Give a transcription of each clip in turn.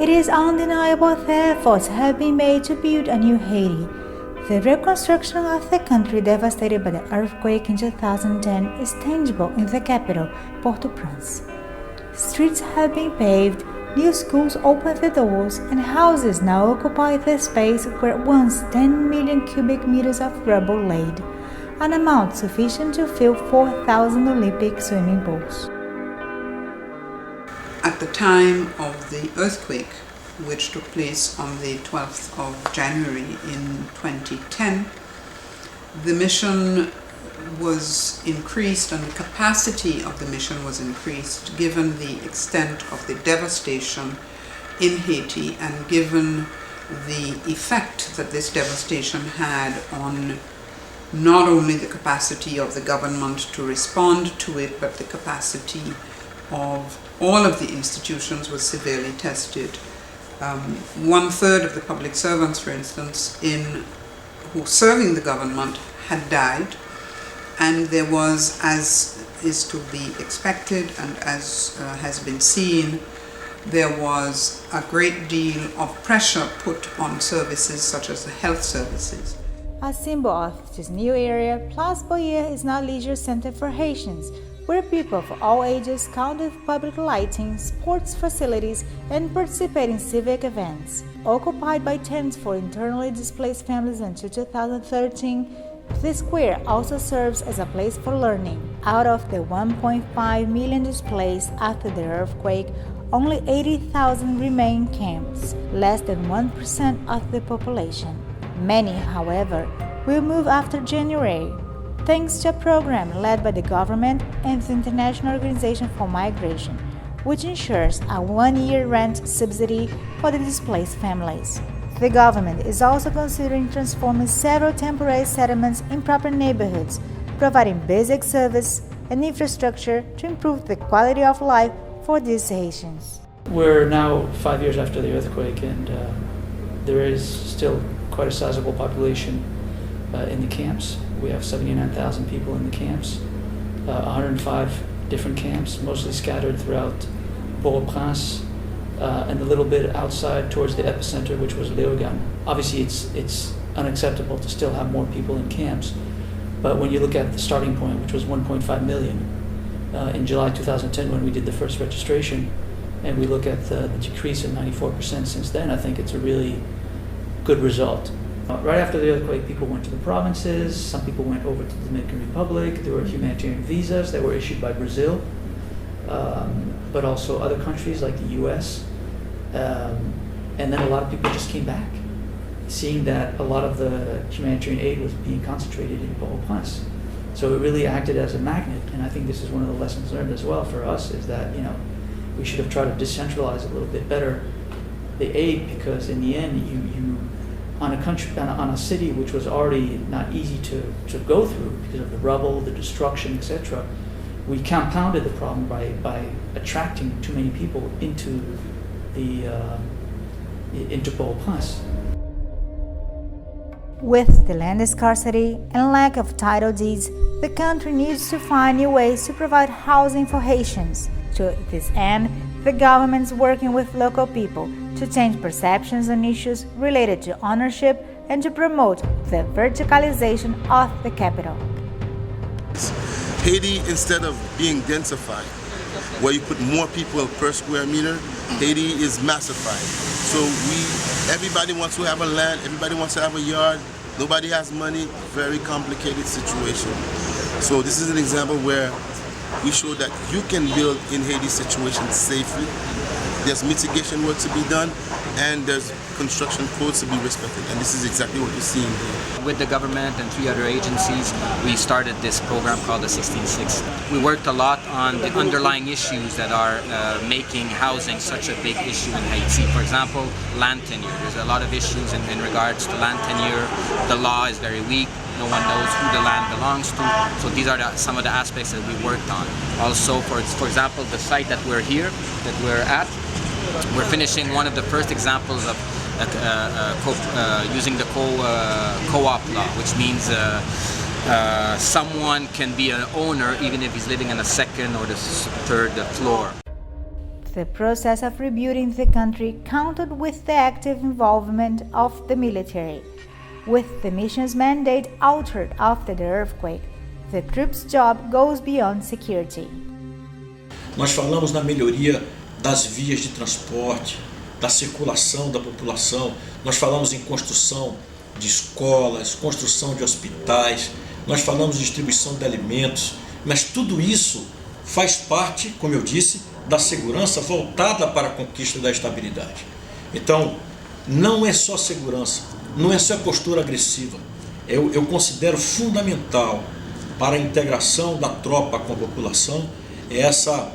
It is undeniable that efforts have been made to build a new Haiti. The reconstruction of the country devastated by the earthquake in 2010 is tangible in the capital, Port-au-Prince. Streets have been paved, new schools opened the doors, and houses now occupy the space where once 10 million cubic meters of rubble laid, an amount sufficient to fill 4,000 Olympic swimming pools. At the time of the earthquake, which took place on the 12th of January in 2010, the mission was increased and the capacity of the mission was increased given the extent of the devastation in Haiti and given the effect that this devastation had on not only the capacity of the government to respond to it, but the capacity of all of the institutions was severely tested. 1/3 of the public servants, for instance, who serving the government had died, and there was, as is to be expected and as has been seen, there was a great deal of pressure put on services such as the health services. A symbol of this new area, Place Boyer is now a leisure center for Haitians, where people of all ages count with public lighting, sports facilities, and participate in civic events. Occupied by tents for internally displaced families until 2013, the square also serves as a place for learning. Out of the 1.5 million displaced after the earthquake, only 80,000 remain in camps, less than 1% of the population. Many, however, will move after January, thanks to a program led by the government and the International Organization for Migration, which ensures a 1-year rent subsidy for the displaced families. The government is also considering transforming several temporary settlements in proper neighborhoods, providing basic service and infrastructure to improve the quality of life for these Haitians. We're now 5 years after the earthquake, and there is still quite a sizable population in the camps. We have 79,000 people in the camps, 105 different camps, mostly scattered throughout Port-au-Prince, and a little bit outside towards the epicenter, which was Léogane. Obviously, it's unacceptable to still have more people in camps, but when you look at the starting point, which was 1.5 million, in July 2010 when we did the first registration, and we look at the decrease of 94% since then, I think it's a really good result. Right after the earthquake, people went to the provinces, some people went over to the Dominican Republic, there were humanitarian visas that were issued by Brazil, but also other countries like the US, and then a lot of people just came back, seeing that a lot of the humanitarian aid was being concentrated in Port-au-Prince. So it really acted as a magnet, and I think this is one of the lessons learned as well for us, is that, we should have tried to decentralize a little bit better the aid, because in the end, you on a city which was already not easy to go through because of the rubble, the destruction, etc., we compounded the problem by attracting too many people into Port-au-Prince. With the land scarcity and lack of title deeds, the country needs to find new ways to provide housing for Haitians. To this end, the government is working with local people to change perceptions on issues related to ownership and to promote the verticalization of the capital. Haiti, instead of being densified, where you put more people per square meter, Haiti is massified. So everybody wants to have a land, everybody wants to have a yard, nobody has money, very complicated situation. So this is an example where we show that you can build in Haiti situation safely. There's mitigation work to be done, and there's construction codes to be respected, and this is exactly what you're seeing here. With the government and 3 other agencies, we started this program called the 16-6. We worked a lot on the underlying issues that are making housing such a big issue in Haiti. For example, land tenure. There's a lot of issues in regards to land tenure. The law is very weak. No one knows who the land belongs to. So these are some of the aspects that we worked on. Also, for example, the site that we're at, we're finishing one of the first examples of using the co-op law, which means someone can be an owner even if he's living on the second or the third floor. The process of rebuilding the country counted with the active involvement of the military. With the mission's mandate altered after the earthquake, the troops' job goes beyond security. Nós falamos na melhoria das vias de transporte, da circulação da população, nós falamos em construção de escolas, construção de hospitais, nós falamos de distribuição de alimentos, mas tudo isso faz parte, como eu disse, da segurança voltada para a conquista da estabilidade. Então, não é só segurança, não é só postura agressiva. Eu considero fundamental para a integração da tropa com a população essa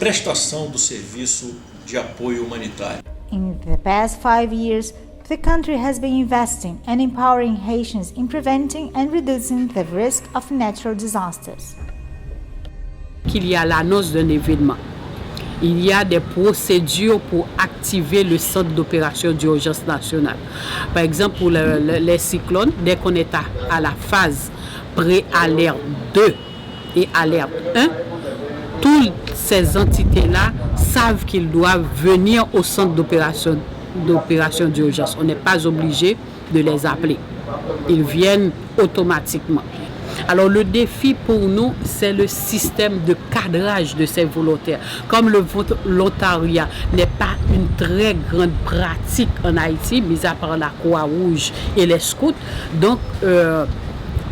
prestação do serviço de apoio humanitário. In the past 5 years, the country has been investing and empowering Haitians in preventing and reducing the risk of natural disasters. Qu'il y a l'annonce d'un événement. Il y a des procédures pour activer le centre d'opération d'urgence nationale. Par exemple, pour les cyclones, dès qu'on est à la phase pré-alerte 2 et alerte 1, toutes ces entités-là savent qu'ils doivent venir au centre d'opération d'urgence. On n'est pas obligé de les appeler. Ils viennent automatiquement. Alors le défi pour nous, c'est le système de cadrage de ces volontaires. Comme le volontariat n'est pas une très grande pratique en Haïti, mis à part la Croix-Rouge et les scouts, donc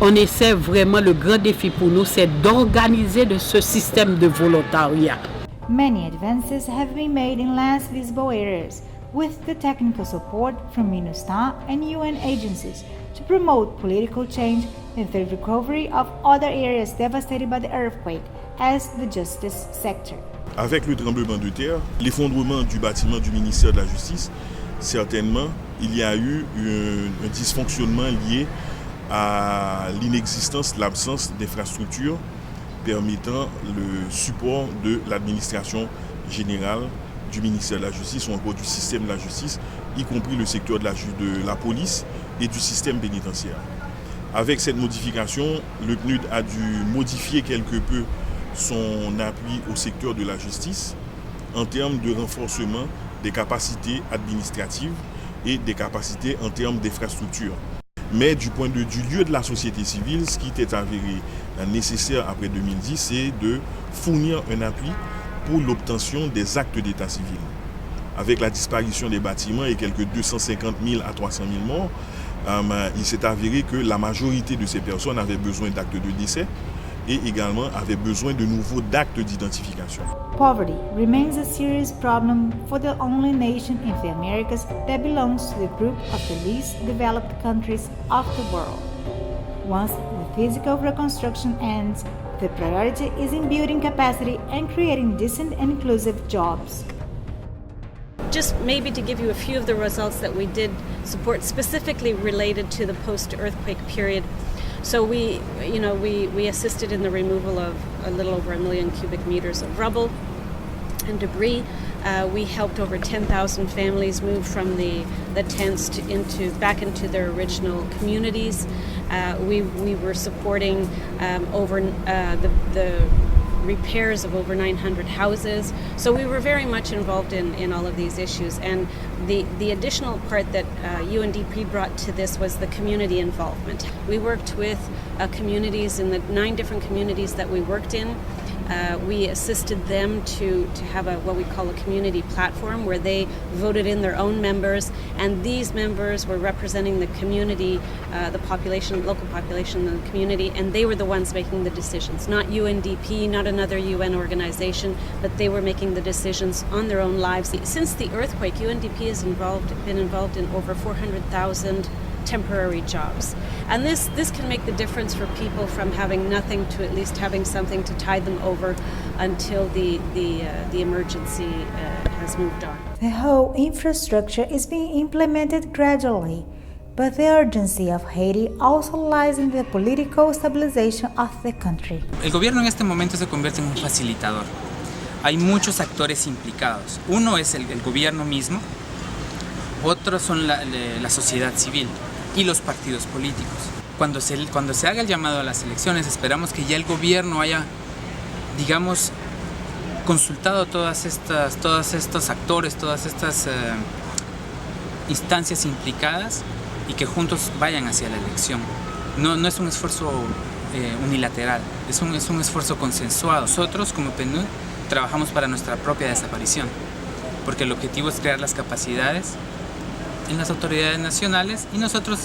on essaie vraiment, le grand défi pour nous, c'est d'organiser de ce système de volontariat. Many advances have been made in less visible areas, with the technical support from MINUSTAH and UN agencies to promote political change and the recovery of other areas devastated by the earthquake, as the justice sector. Avec le tremblement de terre, l'effondrement du bâtiment du ministère de la Justice, certainement, il y a eu un dysfonctionnement lié à l'inexistence, l'absence d'infrastructures permettant le support de l'administration générale du ministère de la Justice ou encore du système de la justice, y compris le secteur de la police et du système pénitentiaire. Avec cette modification, le PNUD a dû modifier quelque peu son appui au secteur de la justice en termes de renforcement des capacités administratives et des capacités en termes d'infrastructures. Mais du point de vue du lieu de la société civile, ce qui était avéré nécessaire après 2010, c'est de fournir un appui pour l'obtention des actes d'état civil. Avec la disparition des bâtiments et quelques 250 000 à 300 000 morts, il s'est avéré que la majorité de ces personnes avaient besoin d'actes de décès et également avaient besoin de nouveaux actes d'identification. Poverty remains a serious problem for the only nation in the Americas that belongs to the group of the least developed countries of the world. Once the physical reconstruction ends, the priority is in building capacity and creating decent and inclusive jobs. Just maybe to give you a few of the results that we did support specifically related to the post-earthquake period. So we assisted in the removal of a little over 1 million cubic meters of rubble and debris. We helped over 10,000 families move from the tents back into their original communities. We were supporting the repairs of over 900 houses. So we were very much involved in all of these issues. And the additional part that UNDP brought to this was the community involvement. We worked with communities in the 9 different communities that we worked in. We assisted them to have what we call a community platform where they voted in their own members, and these members were representing the community, the population, local population in the community, and they were the ones making the decisions, not UNDP, not another UN organization, but they were making the decisions on their own lives. Since the earthquake, UNDP has been involved in over 400,000 temporary jobs, and this can make the difference for people from having nothing to at least having something to tide them over until the emergency has moved on. The whole infrastructure is being implemented gradually, but the urgency of Haiti also lies in the political stabilization of the country. El gobierno en este momento se convierte en un facilitador. Hay muchos actores implicados. Uno es el gobierno mismo, otros son la sociedad civil y los partidos políticos. Cuando se haga el llamado a las elecciones, esperamos que ya el gobierno haya, digamos, consultado a todos estos actores, todas estas instancias implicadas y que juntos vayan hacia la elección. No es un esfuerzo unilateral, es un esfuerzo consensuado. Nosotros como PNUD trabajamos para nuestra propia desaparición, porque el objetivo es crear las capacidades en las autoridades nacionales y nosotros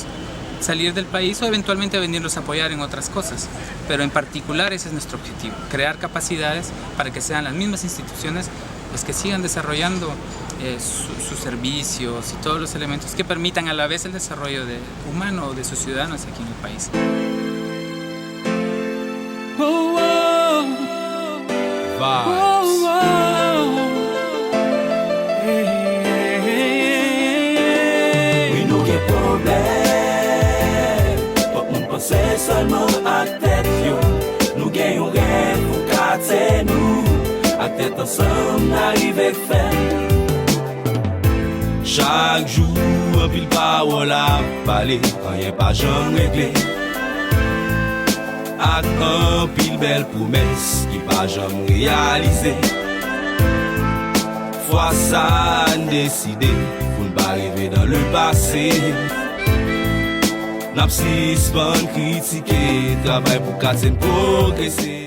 salir del país o eventualmente venirlos a apoyar en otras cosas. Pero en particular ese es nuestro objetivo, crear capacidades para que sean las mismas instituciones las que sigan desarrollando sus servicios y todos los elementos que permitan a la vez el desarrollo humano de sus ciudadanos aquí en el país. C'est seulement à tête yo. Nous gagnons rêve pour quartier nous. À tête ensemble, n'arrive faire. Chaque jour, un pile parole à parler, rien pas jamais réglé. À un pile belle promesse qui pas jamais réalisée. Fois ça, décidé pour ne pas rêver dans le passé. N'a pas si critiquer, travail pour casser progresser.